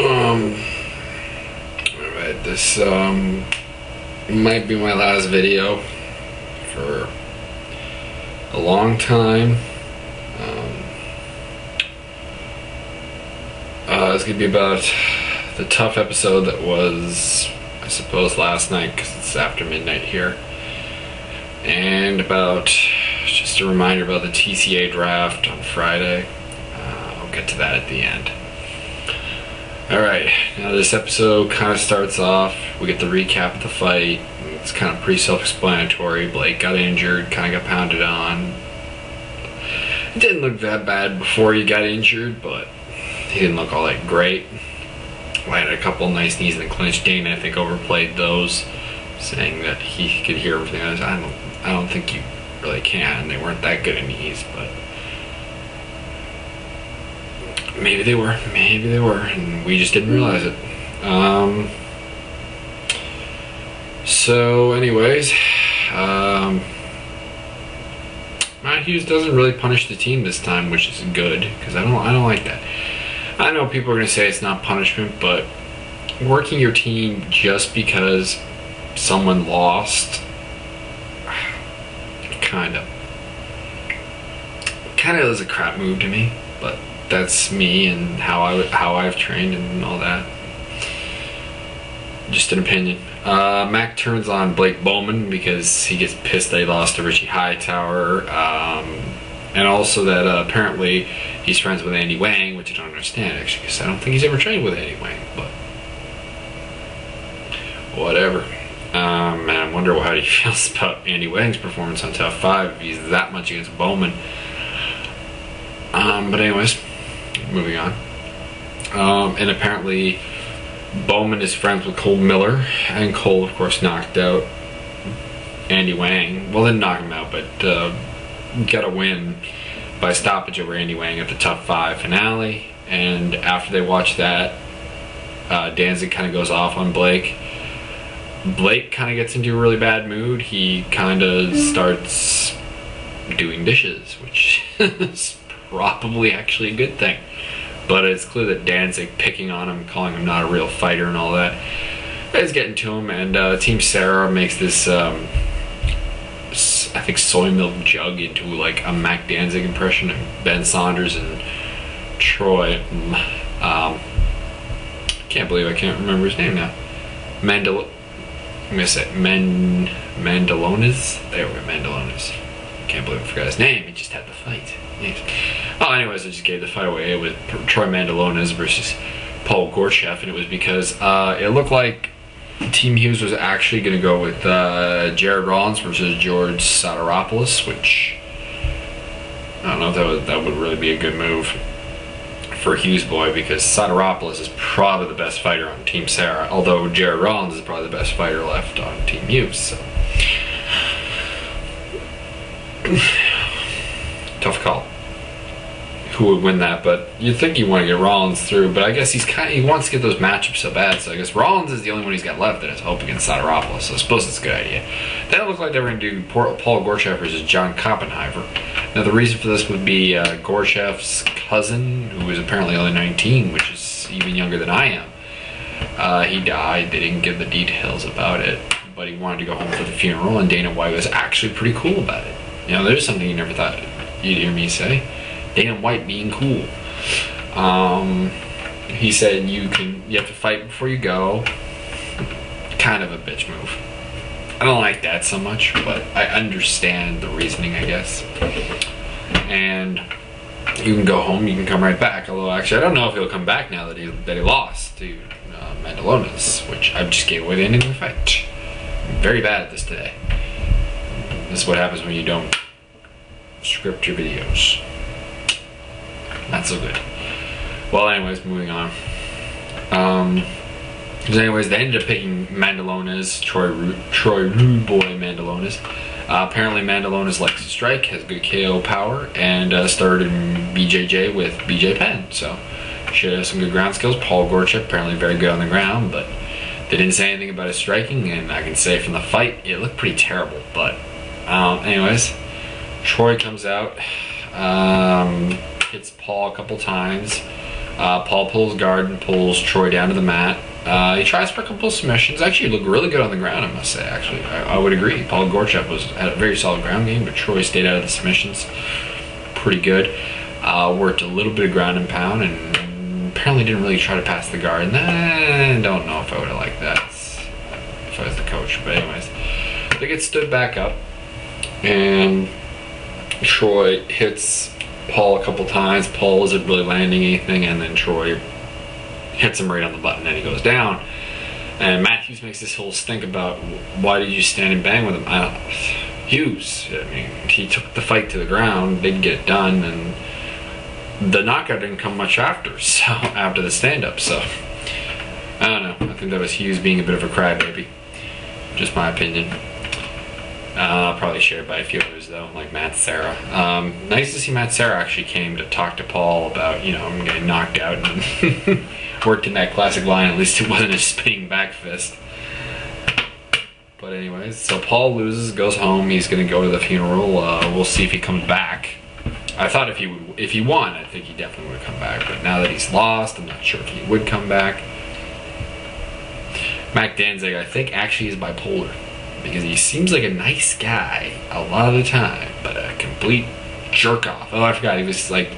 Alright, this might be my last video for a long time. It's gonna be about the tough episode that was, I suppose, last night, because it's after midnight here, and about just a reminder about the TCA Draft on Friday. I'll get to that at the end. Alright, now this episode kind of starts off, we get the recap of the fight. It's kind of pretty self-explanatory. Blake got injured, kind of got pounded on. It didn't look that bad before he got injured, but he didn't look all that great. Landed a couple nice knees in the clinch. Dana, I think, overplayed those, saying that he could hear everything. I don't think you really can. They weren't that good at knees, but maybe they were, and we just didn't realize it. So anyways, Matt Hughes doesn't really punish the team this time, which is good, because I don't like that. I know people are going to say it's not punishment, but working your team just because someone lost, kind of is a crap move to me, but that's me and how I've trained and all that. Just an opinion. Mac turns on Blake Bowman because he gets pissed that he lost to Richie Hightower, and also that apparently he's friends with Andy Wang, which I don't understand actually, because I don't think he's ever trained with Andy Wang, but whatever. And I wonder how he feels about Andy Wang's performance on Top 5 if he's that much against Bowman. But anyways, moving on. And apparently Bowman is friends with Cole Miller, and Cole, of course, knocked out Andy Wang. Well, didn't knock him out, but got a win by stoppage over Andy Wang at the Top 5 finale. And after they watch that, Danzig kind of goes off on Blake. Blake kind of gets into a really bad mood. He kind of starts doing dishes, which is probably actually a good thing. But it's clear that Danzig picking on him, calling him not a real fighter and all that, is getting to him. And Team Sarah makes this, I think, soy milk jug into like a Mac Danzig impression of Ben Saunders and Troy. Can't believe I can't remember his name now. I'm gonna say Mandalones. There we go, Mandalones. Can't believe I forgot his name. He just had the fight. Yes. Oh, anyways, I just gave the fight away with Troy Mandalones versus Paul Gorchev, and it was because it looked like Team Hughes was actually going to go with Jared Rollins versus George Soteropoulos, which I don't know if that would really be a good move for Hughes boy, because Soteropoulos is probably the best fighter on Team Sarah, although Jared Rollins is probably the best fighter left on Team Hughes. So tough call. Who would win that? But you'd think you want to get Rollins through, but I guess he wants to get those matchups so bad, so I guess Rollins is the only one he's got left that has hope against Soteropoulos, so I suppose it's a good idea. Then it looked like they were going to do Paul Gorchev versus John Koppenheimer. Now the reason for this would be Gorchev's cousin, who is apparently only 19, which is even younger than I am. He died. They didn't give the details about it, but he wanted to go home for the funeral, and Dana White was actually pretty cool about it. You know, there's something you never thought you'd hear me say. Dana White being cool. He said you have to fight before you go. Kind of a bitch move. I don't like that so much, but I understand the reasoning, I guess. And you can go home, you can come right back. Although actually I don't know if he'll come back now that he lost to Mandalones, which I just gave away the ending of the fight. I'm very bad at this today. This is what happens when you don't script your videos. Not so good. Well, anyways, moving on. Anyways, they ended up picking Mandalones, Troy Rude Boy Mandalones. Apparently Mandalones likes to strike, has good KO power, and started in BJJ with BJ Penn. So, should have some good ground skills. Paul Gorchev, apparently very good on the ground, but they didn't say anything about his striking, and I can say from the fight, it looked pretty terrible. But, anyways, Troy comes out, hits Paul a couple times. Paul pulls guard and pulls Troy down to the mat. He tries for a couple of submissions. Actually, he looked really good on the ground, I must say. Actually, I would agree. Paul Gorchev had a very solid ground game, but Troy stayed out of the submissions pretty good. Worked a little bit of ground and pound, and apparently didn't really try to pass the guard. And I don't know if I would have liked that if I was the coach. But anyways, they get stood back up, and Troy hits Paul a couple times. Paul isn't really landing anything, and then Troy hits him right on the button, and he goes down. And Matthews makes this whole stink about, why did you stand and bang with him? Hughes, I mean, he took the fight to the ground, didn't get it done, and the knockout didn't come much after. So after the stand-up, so I don't know. I think that was Hughes being a bit of a crybaby. Just my opinion. Probably shared by a few others though, like Matt Serra. Nice to see Matt Serra actually came to talk to Paul about, him getting knocked out, and worked in that classic line. At least it wasn't a spinning back fist. But anyways, so Paul loses, goes home. He's gonna go to the funeral. We'll see if he comes back. I thought if he won, I think he definitely would have come back. But now that he's lost, I'm not sure if he would come back. Mac Danzig, I think, actually is bipolar, because he seems like a nice guy a lot of the time, but a complete jerk off. Oh, I forgot, he was like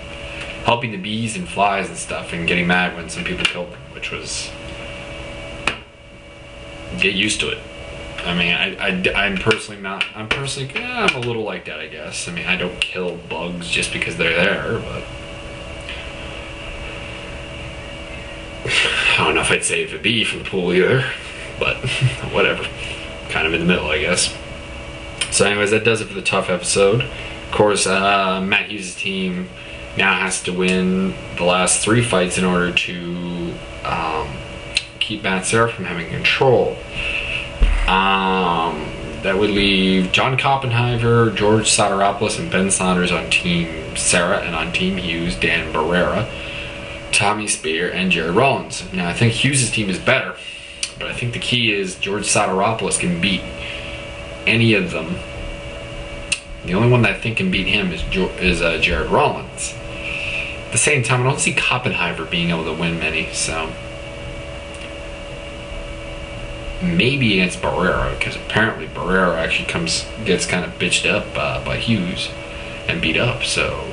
helping the bees and flies and stuff, and getting mad when some people killed them, which was, get used to it. I mean, I'm a little like that, I guess. I mean, I don't kill bugs just because they're there, but I don't know if I'd save a bee from the pool either, but whatever. Kind of in the middle, I guess. So anyways, that does it for the tough episode. Of course, Matt Hughes' team now has to win the last 3 fights in order to keep Matt Serra from having control. That would leave John Koppenheimer, George Soteropoulos, and Ben Saunders on Team Serra, and on Team Hughes, Dan Barrera, Tommy Spear, and Jared Rollins. Now, I think Hughes' team is better, but I think the key is George Soteropoulos can beat any of them. The only one that I think can beat him is Jared Rollins. At the same time, I don't see Koppenheimer being able to win many, so maybe against Barrera, because apparently Barrera actually gets kind of bitched up by Hughes and beat up, so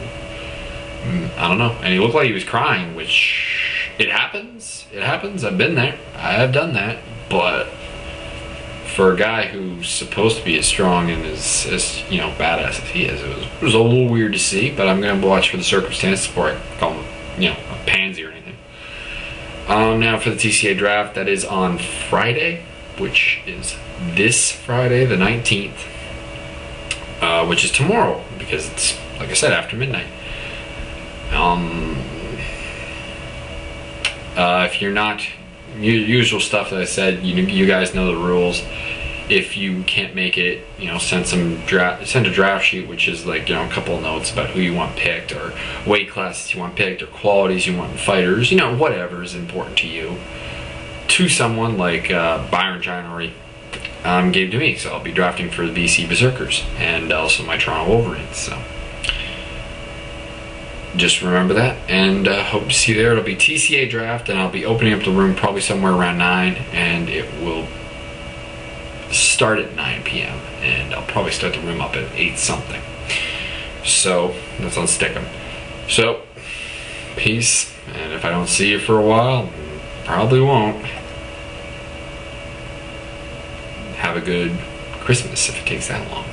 I don't know. And he looked like he was crying, which it happens. I've been there. I have done that. But for a guy who's supposed to be as strong and as badass as he is, it was a little weird to see. But I'm gonna watch for the circumstances before I call him, a pansy or anything. Now for the TCA draft, that is on Friday, which is this Friday, the 19th, which is tomorrow, because it's, like I said, after midnight. If you're not, usual stuff that I said, you guys know the rules. If you can't make it, send a draft sheet, which is like, a couple of notes about who you want picked, or weight classes you want picked, or qualities you want in fighters, whatever is important to you, to someone like Byron Gianori gave to me. So I'll be drafting for the BC Berserkers and also my Toronto Wolverines. So just remember that, and hope to see you there. It'll be TCA Draft, and I'll be opening up the room probably somewhere around 9, and it will start at 9 p.m. and I'll probably start the room up at 8 something. So that's on Stickum. So peace, and if I don't see you for a while, probably won't. Have a good Christmas if it takes that long.